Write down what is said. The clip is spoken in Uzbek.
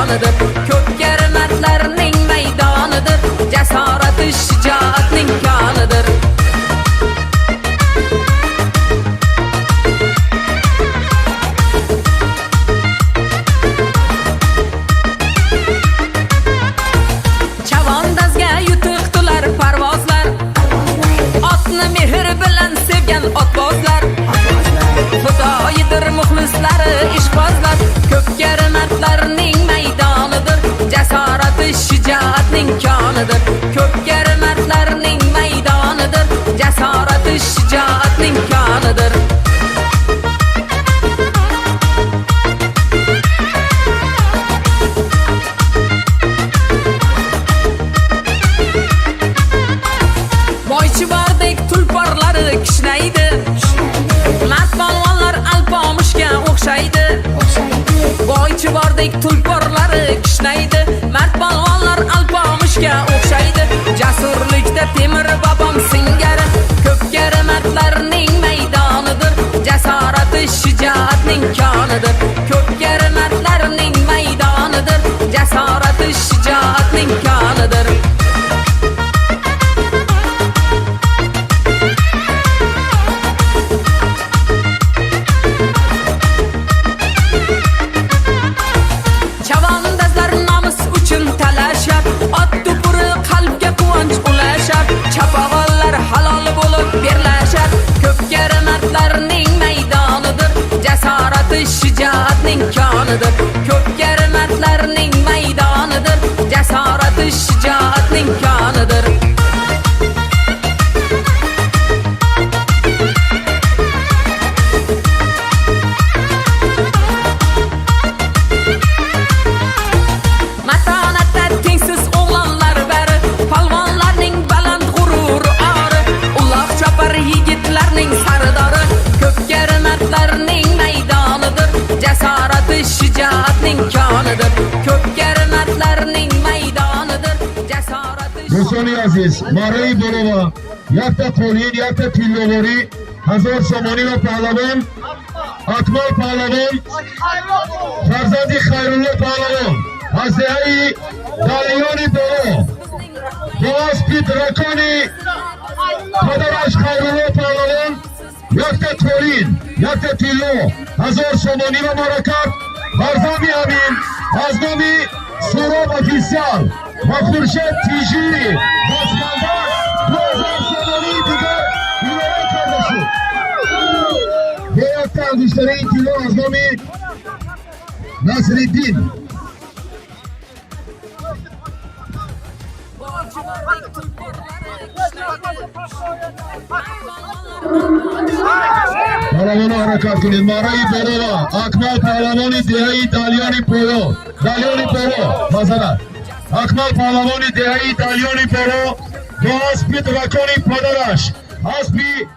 imkonidir. Ko'pkar mardlarning maydonidir. Jasorati shijoatning konidir. Chavandozga yutuqdilar parvozlar. Otni mehr bilan sevgan otbozlar. Xudoyidir muxlislari ishqozlar. Ko'pkar mardlarning maydonidir. Jasorati shijoatning konidir. Ko'pkar mardlarning maydonidir. Jasorati shijoatning konidir. Boychivardek tulporlari kishnaydi. Mard polvonlar alpomushga o'xshaydi. Boychivardek tulporlari kishnaydi. Mard polvonlar alpomushga o'xshaydi. Jasurlikda Temur bobom singari. Ko'pkar mardlarning maydonidir. Jasorati shijoatning konidir. Ko'pkar mardlarning maydonidir. Jasorati shijoatning konidir. Chavandozlar nomus uchun talashar. Ot tupuri qalbga quvonch ulashar. Chapag'onlar halol bo'lib berlashar. Ko'pkar mardlarning maydonidir. Jasorati shijoatning konidir. Ko'pkar mardlarning maydonidir. Jasorati shijoatning konidir. Matonatda tengsiz o'g'lonlar bari. Palvonlarning baland g'ururi ori. Uloq chopar yigitlarning sardori. Ko'pkar mardlarning maydonidir. Jasorati shijoatning konidir. Ko'pkar mardlarning maydonidir. Jasorati دوستان عزیز، مارای بلوا یک قولین یک پیلووری 1000 سامانی و پهلوان اکمال پهلوان فرزندی خیرالله پهلوان از دهه دالیانی بلوا باز پیدرکانی پدرش خیرالله پهلوان یک قولین یک پیلو 1000 سامانی و مرکب برزامی همین از نامی سراب افیسیال و خورشید تیجی بازماندار 2000 سامانی دیگر ایران کرده شد. یک تقدیشتره این تیلو از نامی نصرالدین پهلوانا حرکت کنید. مارای بلوا اکمال پهلوانی دهه دالیانی پولو مثلا اکمال پهلوانی دهه دالیانی پولو دو اسبی درکانی پدرش اسبی